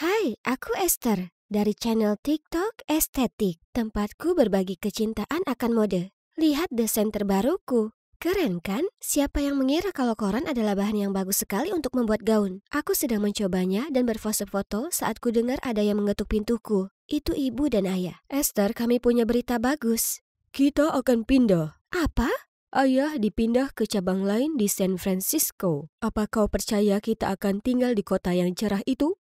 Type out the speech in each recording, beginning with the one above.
Hai, aku Esther dari channel TikTok Estetik, tempatku berbagi kecintaan akan mode. Lihat desain terbaruku. Keren kan? Siapa yang mengira kalau koran adalah bahan yang bagus sekali untuk membuat gaun? Aku sedang mencobanya dan berpose foto saat ku dengar ada yang mengetuk pintuku. Itu ibu dan ayah. Esther, kami punya berita bagus. Kita akan pindah. Apa? Ayah dipindah ke cabang lain di San Francisco. Apa kau percaya kita akan tinggal di kota yang cerah itu?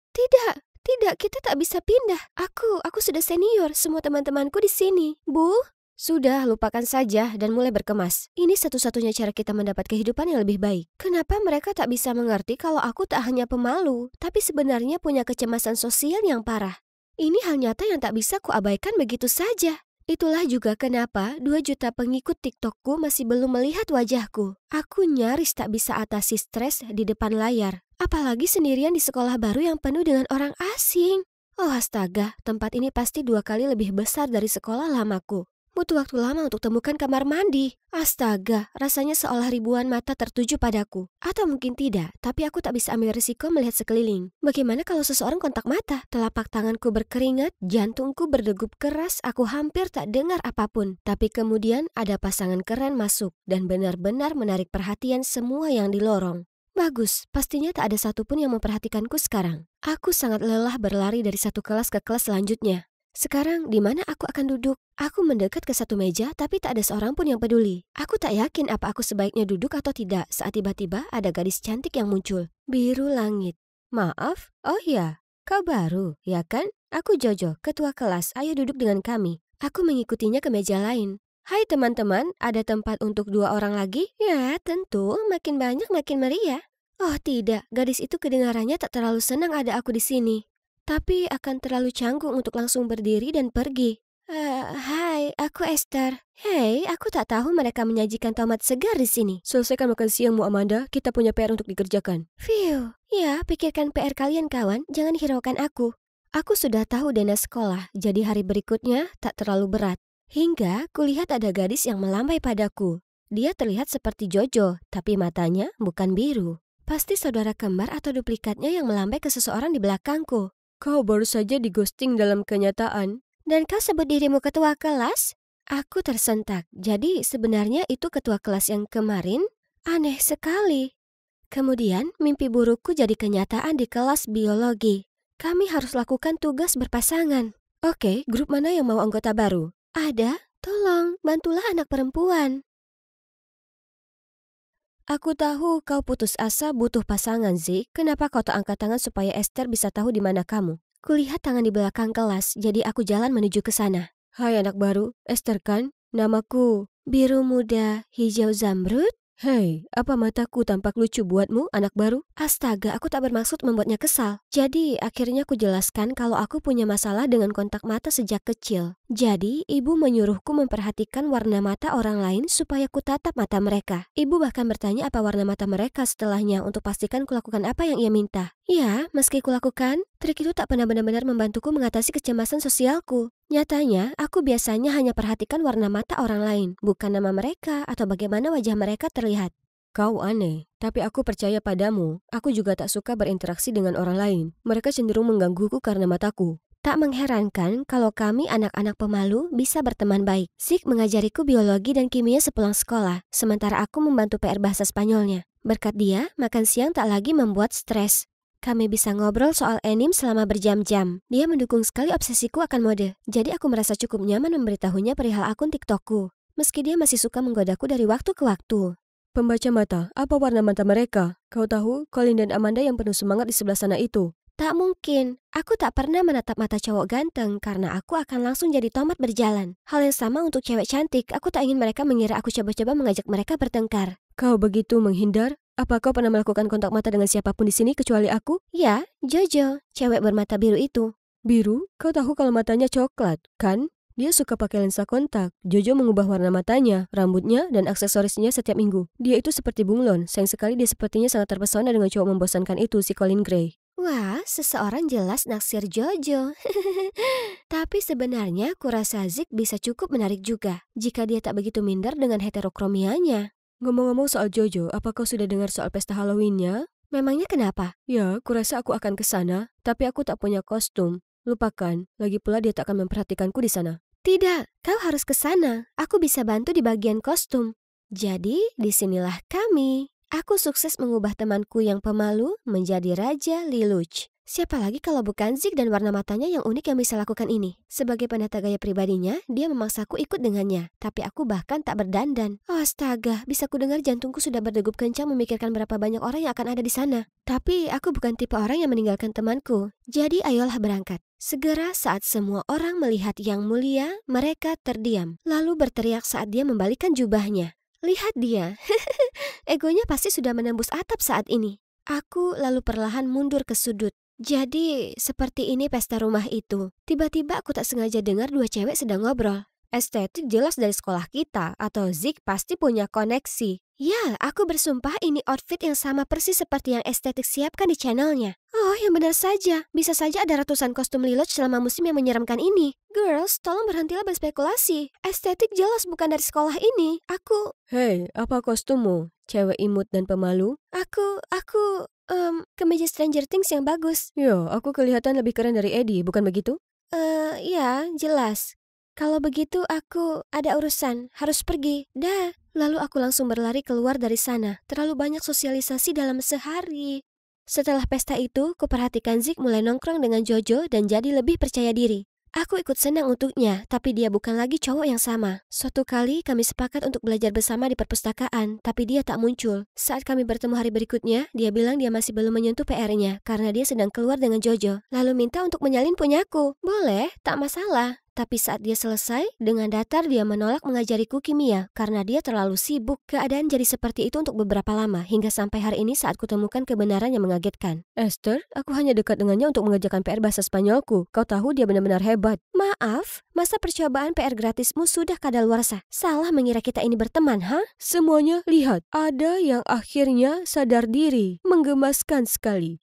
Tidak, kita tak bisa pindah. Aku sudah senior, semua teman-temanku di sini. Bu? Sudah, lupakan saja dan mulai berkemas. Ini satu-satunya cara kita mendapat kehidupan yang lebih baik. Kenapa mereka tak bisa mengerti kalau aku tak hanya pemalu, tapi sebenarnya punya kecemasan sosial yang parah? Ini hal nyata yang tak bisa kuabaikan begitu saja. Itulah juga kenapa 2 juta pengikut TikTokku masih belum melihat wajahku. Aku nyaris tak bisa atasi stres di depan layar. Apalagi sendirian di sekolah baru yang penuh dengan orang asing. Oh astaga, tempat ini pasti 2 kali lebih besar dari sekolah lamaku. Butuh waktu lama untuk temukan kamar mandi. Astaga, rasanya seolah ribuan mata tertuju padaku. Atau mungkin tidak, tapi aku tak bisa ambil risiko melihat sekeliling. Bagaimana kalau seseorang kontak mata? Telapak tanganku berkeringat, jantungku berdegup keras, aku hampir tak dengar apapun. Tapi kemudian ada pasangan keren masuk dan benar-benar menarik perhatian semua yang di lorong. Bagus, pastinya tak ada satupun yang memperhatikanku sekarang. Aku sangat lelah berlari dari satu kelas ke kelas selanjutnya. Sekarang, di mana aku akan duduk? Aku mendekat ke satu meja, tapi tak ada seorang pun yang peduli. Aku tak yakin apa aku sebaiknya duduk atau tidak saat tiba-tiba ada gadis cantik yang muncul. Biru langit. Maaf, oh ya, kau baru, ya kan? Aku Jojo, ketua kelas, ayo duduk dengan kami. Aku mengikutinya ke meja lain. Hai teman-teman, ada tempat untuk 2 orang lagi? Ya, tentu, makin banyak makin meriah. Oh tidak, gadis itu kedengarannya tak terlalu senang ada aku di sini. Tapi akan terlalu canggung untuk langsung berdiri dan pergi. Hai, aku Esther. Hei, aku tak tahu mereka menyajikan tomat segar di sini. Selesaikan makan siangmu, Amanda. Kita punya PR untuk dikerjakan. Phew, ya, pikirkan PR kalian, kawan. Jangan hiraukan aku. Aku sudah tahu dana sekolah, jadi hari berikutnya tak terlalu berat. Hingga kulihat ada gadis yang melambai padaku. Dia terlihat seperti Jojo, tapi matanya bukan biru. Pasti saudara kembar atau duplikatnya yang melambai ke seseorang di belakangku. Kau baru saja di-ghosting dalam kenyataan. Dan kau sebut dirimu ketua kelas? Aku tersentak. Jadi sebenarnya itu ketua kelas yang kemarin? Aneh sekali. Kemudian mimpi burukku jadi kenyataan di kelas biologi. Kami harus lakukan tugas berpasangan. Oke, grup mana yang mau anggota baru? Ada? Tolong, bantulah anak perempuan. Aku tahu kau putus asa butuh pasangan, Zik. Kenapa kau tak angkat tangan supaya Esther bisa tahu di mana kamu? Kulihat tangan di belakang kelas, jadi aku jalan menuju ke sana. Hai anak baru, Esther kan? Namaku Biru Muda Hijau Zamrud. Hei, apa mataku tampak lucu buatmu, anak baru? Astaga, aku tak bermaksud membuatnya kesal. Jadi, akhirnya aku jelaskan kalau aku punya masalah dengan kontak mata sejak kecil. Jadi, ibu menyuruhku memperhatikan warna mata orang lain supaya ku tatap mata mereka. Ibu bahkan bertanya apa warna mata mereka setelahnya untuk pastikan kulakukan apa yang ia minta. Ya, meski kulakukan, trik itu tak pernah benar-benar membantuku mengatasi kecemasan sosialku. Nyatanya, aku biasanya hanya perhatikan warna mata orang lain, bukan nama mereka atau bagaimana wajah mereka terlihat. Kau aneh, tapi aku percaya padamu. Aku juga tak suka berinteraksi dengan orang lain. Mereka cenderung menggangguku karena mataku. Tak mengherankan kalau kami anak-anak pemalu bisa berteman baik. Zik mengajariku biologi dan kimia sepulang sekolah, sementara aku membantu PR bahasa Spanyolnya. Berkat dia, makan siang tak lagi membuat stres. Kami bisa ngobrol soal anime selama berjam-jam. Dia mendukung sekali obsesiku akan mode. Jadi aku merasa cukup nyaman memberitahunya perihal akun TikTokku. Meski dia masih suka menggodaku dari waktu ke waktu. Pembaca mata, apa warna mata mereka? Kau tahu, Colin dan Amanda yang penuh semangat di sebelah sana itu. Tak mungkin. Aku tak pernah menatap mata cowok ganteng karena aku akan langsung jadi tomat berjalan. Hal yang sama untuk cewek cantik. Aku tak ingin mereka mengira aku coba-coba mengajak mereka bertengkar. Kau begitu menghindar? Apa kau pernah melakukan kontak mata dengan siapapun di sini kecuali aku? Ya, Jojo, cewek bermata biru itu. Biru? Kau tahu kalau matanya coklat, kan? Dia suka pakai lensa kontak. Jojo mengubah warna matanya, rambutnya, dan aksesorisnya setiap minggu. Dia itu seperti bunglon. Sayang sekali dia sepertinya sangat terpesona dengan cowok membosankan itu, si Colin Gray. Wah, seseorang jelas naksir Jojo. Tapi sebenarnya kurasa Zik bisa cukup menarik juga jika dia tak begitu minder dengan heterokromianya. Ngomong-ngomong soal Jojo, apa kau sudah dengar soal pesta Halloween-nya? Memangnya kenapa? Ya, kurasa aku akan ke sana, tapi aku tak punya kostum. Lupakan, lagi pula dia tak akan memperhatikanku di sana. Tidak, kau harus ke sana. Aku bisa bantu di bagian kostum. Jadi, disinilah kami. Aku sukses mengubah temanku yang pemalu menjadi Raja Lelouch. Siapa lagi kalau bukan Zik dan warna matanya yang unik yang bisa lakukan ini? Sebagai penata gaya pribadinya, dia memaksaku ikut dengannya. Tapi aku bahkan tak berdandan. Oh astaga, bisa ku dengar jantungku sudah berdegup kencang memikirkan berapa banyak orang yang akan ada di sana. Tapi aku bukan tipe orang yang meninggalkan temanku. Jadi ayolah berangkat. Segera saat semua orang melihat yang mulia, mereka terdiam. Lalu berteriak saat dia membalikkan jubahnya. Lihat dia, egonya pasti sudah menembus atap saat ini. Aku lalu perlahan mundur ke sudut. Jadi, seperti ini pesta rumah itu. Tiba-tiba aku tak sengaja dengar dua cewek sedang ngobrol. Estetik jelas dari sekolah kita, atau Zik pasti punya koneksi. Ya, aku bersumpah ini outfit yang sama persis seperti yang estetik siapkan di channelnya. Oh, yang benar saja. Bisa saja ada ratusan kostum Lelouch selama musim yang menyeramkan ini. Girls, tolong berhentilah berspekulasi. Estetik jelas bukan dari sekolah ini. Hei, apa kostummu? Cewek imut dan pemalu? Kemeja Stranger Things yang bagus. Ya, aku kelihatan lebih keren dari Eddie, bukan begitu? Ya, jelas. Kalau begitu aku ada urusan, harus pergi. Dah. Lalu aku langsung berlari keluar dari sana. Terlalu banyak sosialisasi dalam sehari. Setelah pesta itu, kuperhatikan Zik mulai nongkrong dengan Jojo dan jadi lebih percaya diri. Aku ikut senang untuknya, tapi dia bukan lagi cowok yang sama. Suatu kali kami sepakat untuk belajar bersama di perpustakaan, tapi dia tak muncul. Saat kami bertemu hari berikutnya, dia bilang dia masih belum menyentuh PR-nya karena dia sedang keluar dengan Jojo. Lalu minta untuk menyalin punyaku. Boleh, tak masalah. Tapi saat dia selesai, dengan datar dia menolak mengajariku kimia karena dia terlalu sibuk. Keadaan jadi seperti itu untuk beberapa lama, hingga sampai hari ini saat kutemukan kebenaran yang mengagetkan. Esther, aku hanya dekat dengannya untuk mengerjakan PR bahasa Spanyolku. Kau tahu dia benar-benar hebat. Maaf, masa percobaan PR gratismu sudah kadaluarsa. Salah mengira kita ini berteman, ha? Semuanya lihat, ada yang akhirnya sadar diri. Menggemaskan sekali.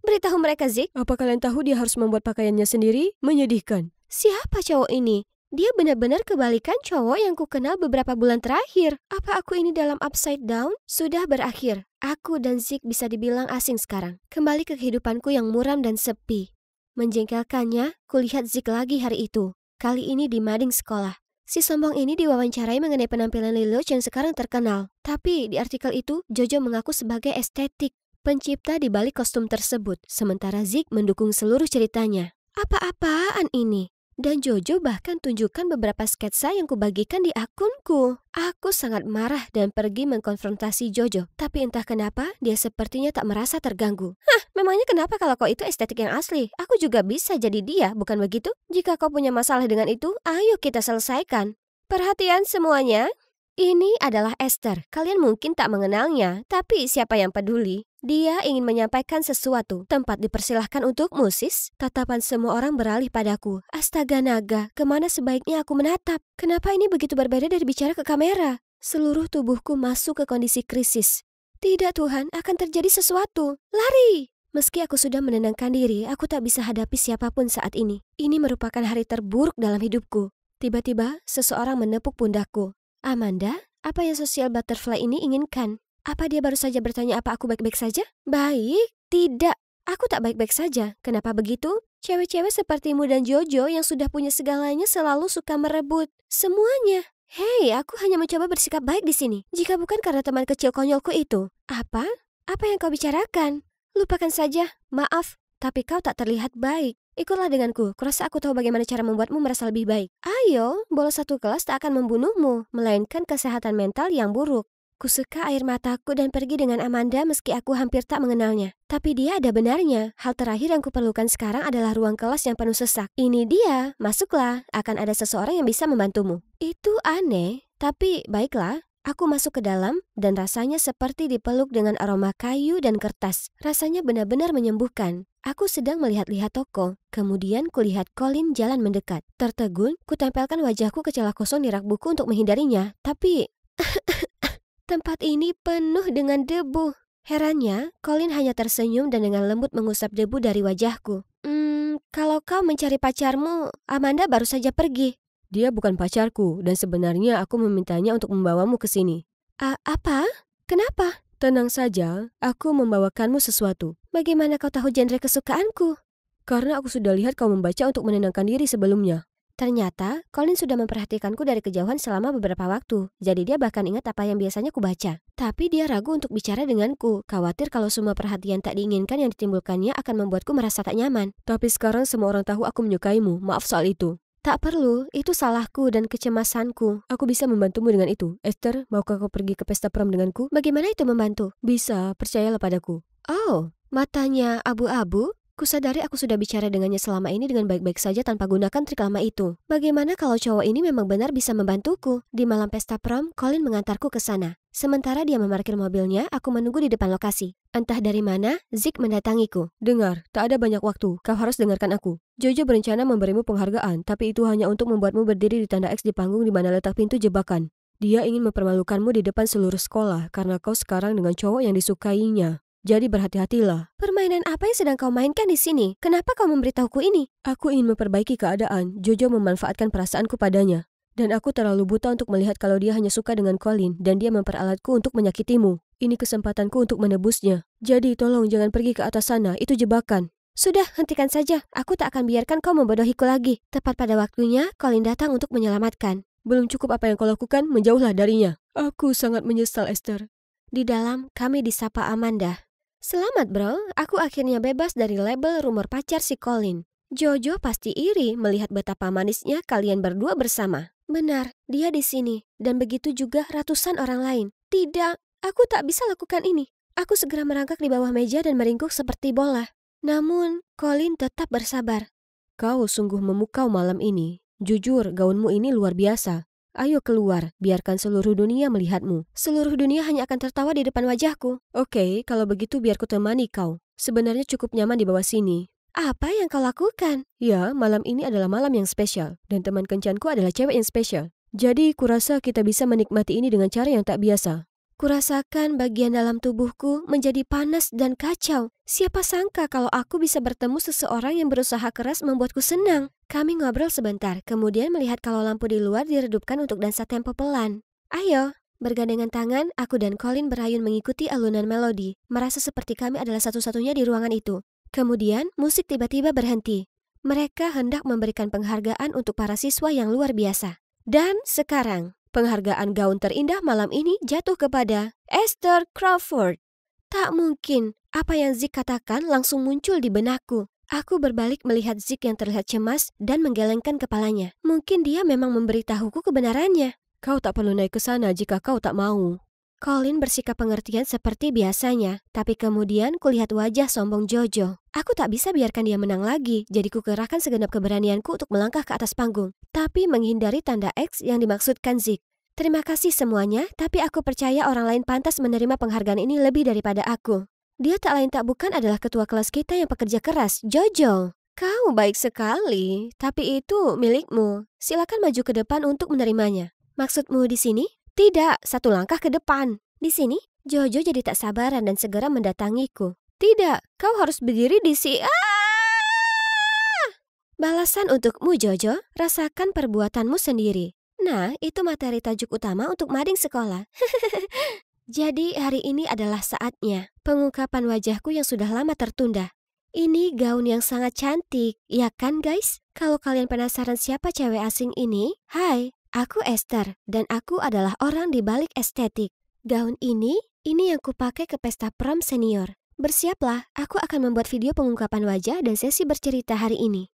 Beritahu mereka, Zik. Apa kalian tahu dia harus membuat pakaiannya sendiri? Menyedihkan. Siapa cowok ini? Dia benar-benar kebalikan cowok yang kukenal beberapa bulan terakhir. Apa aku ini dalam upside down? Sudah berakhir. Aku dan Zik bisa dibilang asing sekarang. Kembali ke kehidupanku yang muram dan sepi. Menjengkelkannya, kulihat Zik lagi hari itu. Kali ini di mading sekolah. Si sombong ini diwawancarai mengenai penampilan Lelouch yang sekarang terkenal. Tapi di artikel itu, Jojo mengaku sebagai estetik, pencipta di balik kostum tersebut. Sementara Zik mendukung seluruh ceritanya. Apa-apaan ini? Dan Jojo bahkan tunjukkan beberapa sketsa yang kubagikan di akunku. Aku sangat marah dan pergi mengkonfrontasi Jojo. Tapi entah kenapa, dia sepertinya tak merasa terganggu. Hah, memangnya kenapa kalau kau itu estetik yang asli? Aku juga bisa jadi dia, bukan begitu? Jika kau punya masalah dengan itu, ayo kita selesaikan. Perhatian semuanya. Ini adalah Esther. Kalian mungkin tak mengenalnya, tapi siapa yang peduli? Dia ingin menyampaikan sesuatu. Tempat dipersilahkan untuk musis. Tatapan semua orang beralih padaku. Astaga naga, kemana sebaiknya aku menatap? Kenapa ini begitu berbeda dari bicara ke kamera? Seluruh tubuhku masuk ke kondisi krisis. Tidak Tuhan, akan terjadi sesuatu. Lari! Meski aku sudah menenangkan diri, aku tak bisa hadapi siapapun saat ini. Ini merupakan hari terburuk dalam hidupku. Tiba-tiba, seseorang menepuk pundakku. Amanda, apa yang sosial butterfly ini inginkan? Apa dia baru saja bertanya apa aku baik-baik saja? Baik? Tidak. Aku tak baik-baik saja. Kenapa begitu? Cewek-cewek sepertimu dan Jojo yang sudah punya segalanya selalu suka merebut semuanya. Hei, aku hanya mencoba bersikap baik di sini. Jika bukan karena teman kecil konyolku itu. Apa? Apa yang kau bicarakan? Lupakan saja. Maaf, tapi kau tak terlihat baik. Ikutlah denganku, kurasa aku tahu bagaimana cara membuatmu merasa lebih baik. Ayo, bolos satu kelas tak akan membunuhmu, melainkan kesehatan mental yang buruk. Kusuka air mataku dan pergi dengan Amanda meski aku hampir tak mengenalnya. Tapi dia ada benarnya. Hal terakhir yang kuperlukan sekarang adalah ruang kelas yang penuh sesak. Ini dia, masuklah, akan ada seseorang yang bisa membantumu. Itu aneh, tapi baiklah. Aku masuk ke dalam dan rasanya seperti dipeluk dengan aroma kayu dan kertas. Rasanya benar-benar menyembuhkan. Aku sedang melihat-lihat toko. Kemudian kulihat Colin jalan mendekat. Tertegun, kutempelkan wajahku ke celah kosong di rak buku untuk menghindarinya. Tapi tempat ini penuh dengan debu. Herannya, Colin hanya tersenyum dan dengan lembut mengusap debu dari wajahku. Kalau kau mencari pacarmu, Amanda baru saja pergi. Dia bukan pacarku, dan sebenarnya aku memintanya untuk membawamu ke sini. Apa? Kenapa? Tenang saja, aku membawakanmu sesuatu. Bagaimana kau tahu genre kesukaanku? Karena aku sudah lihat kau membaca untuk menenangkan diri sebelumnya. Ternyata, Colin sudah memperhatikanku dari kejauhan selama beberapa waktu. Jadi dia bahkan ingat apa yang biasanya kubaca. Tapi dia ragu untuk bicara denganku. Khawatir kalau semua perhatian tak diinginkan yang ditimbulkannya akan membuatku merasa tak nyaman. Tapi sekarang semua orang tahu aku menyukaimu. Maaf soal itu. Tak perlu, itu salahku dan kecemasanku. Aku bisa membantumu dengan itu. Esther, maukah kau pergi ke pesta prom denganku? Bagaimana itu membantu? Bisa, percayalah padaku. Oh, matanya abu-abu? Kusadari aku sudah bicara dengannya selama ini dengan baik-baik saja tanpa gunakan trik lama itu. Bagaimana kalau cowok ini memang benar bisa membantuku? Di malam pesta prom, Colin mengantarku ke sana. Sementara dia memarkir mobilnya, aku menunggu di depan lokasi. Entah dari mana, Zik mendatangiku. Dengar, tak ada banyak waktu. Kau harus dengarkan aku. Jojo berencana memberimu penghargaan, tapi itu hanya untuk membuatmu berdiri di tanda X di panggung di mana letak pintu jebakan. Dia ingin mempermalukanmu di depan seluruh sekolah karena kau sekarang dengan cowok yang disukainya. Jadi berhati-hatilah. Permainan apa yang sedang kau mainkan di sini? Kenapa kau memberitahuku ini? Aku ingin memperbaiki keadaan. Jojo memanfaatkan perasaanku padanya. Dan aku terlalu buta untuk melihat kalau dia hanya suka dengan Colin dan dia memperalatku untuk menyakitimu. Ini kesempatanku untuk menebusnya. Jadi tolong jangan pergi ke atas sana, itu jebakan. Sudah, hentikan saja. Aku tak akan biarkan kau membodohiku lagi. Tepat pada waktunya, Colin datang untuk menyelamatkan. Belum cukup apa yang kau lakukan, menjauhlah darinya. Aku sangat menyesal, Esther. Di dalam, kami disapa Amanda. Selamat bro, aku akhirnya bebas dari label rumor pacar si Colin. Jojo pasti iri melihat betapa manisnya kalian berdua bersama. Benar, dia di sini. Dan begitu juga ratusan orang lain. Tidak, aku tak bisa lakukan ini. Aku segera merangkak di bawah meja dan meringkuk seperti bola. Namun, Colin tetap bersabar. Kau sungguh memukau malam ini. Jujur, gaunmu ini luar biasa. Ayo keluar, biarkan seluruh dunia melihatmu. Seluruh dunia hanya akan tertawa di depan wajahku. Oke, kalau begitu biar ku temani kau. Sebenarnya cukup nyaman di bawah sini. Apa yang kau lakukan? Ya, malam ini adalah malam yang spesial. Dan teman kencanku adalah cewek yang spesial. Jadi, kurasa kita bisa menikmati ini dengan cara yang tak biasa. Kurasakan bagian dalam tubuhku menjadi panas dan kacau. Siapa sangka kalau aku bisa bertemu seseorang yang berusaha keras membuatku senang. Kami ngobrol sebentar, kemudian melihat kalau lampu di luar diredupkan untuk dansa tempo pelan. Ayo, bergandengan tangan, aku dan Colin berayun mengikuti alunan melodi, merasa seperti kami adalah satu-satunya di ruangan itu. Kemudian, musik tiba-tiba berhenti. Mereka hendak memberikan penghargaan untuk para siswa yang luar biasa. Dan sekarang, penghargaan gaun terindah malam ini jatuh kepada Esther Crawford. Tak mungkin, apa yang Zik katakan langsung muncul di benakku. Aku berbalik melihat Zik yang terlihat cemas dan menggelengkan kepalanya. Mungkin dia memang memberitahuku kebenarannya. Kau tak perlu naik ke sana jika kau tak mau. Colin bersikap pengertian seperti biasanya, tapi kemudian kulihat wajah sombong Jojo. Aku tak bisa biarkan dia menang lagi, jadi kukerahkan segenap keberanianku untuk melangkah ke atas panggung, tapi menghindari tanda X yang dimaksudkan Zik. Terima kasih semuanya, tapi aku percaya orang lain pantas menerima penghargaan ini lebih daripada aku. Dia tak lain tak bukan adalah ketua kelas kita yang pekerja keras, Jojo. Kau baik sekali, tapi itu milikmu. Silakan maju ke depan untuk menerimanya. Maksudmu di sini? Tidak, satu langkah ke depan. Di sini? Jojo jadi tak sabaran dan segera mendatangiku. Tidak, kau harus berdiri di sini. Balasan untukmu, Jojo. Rasakan perbuatanmu sendiri. Nah, itu materi tajuk utama untuk mading sekolah. Jadi hari ini adalah saatnya. Pengungkapan wajahku yang sudah lama tertunda. Ini gaun yang sangat cantik, ya kan guys? Kalau kalian penasaran siapa cewek asing ini, hai, aku Esther, dan aku adalah orang di balik estetik. Gaun ini yang kupakai ke pesta prom senior. Bersiaplah, aku akan membuat video pengungkapan wajah dan sesi bercerita hari ini.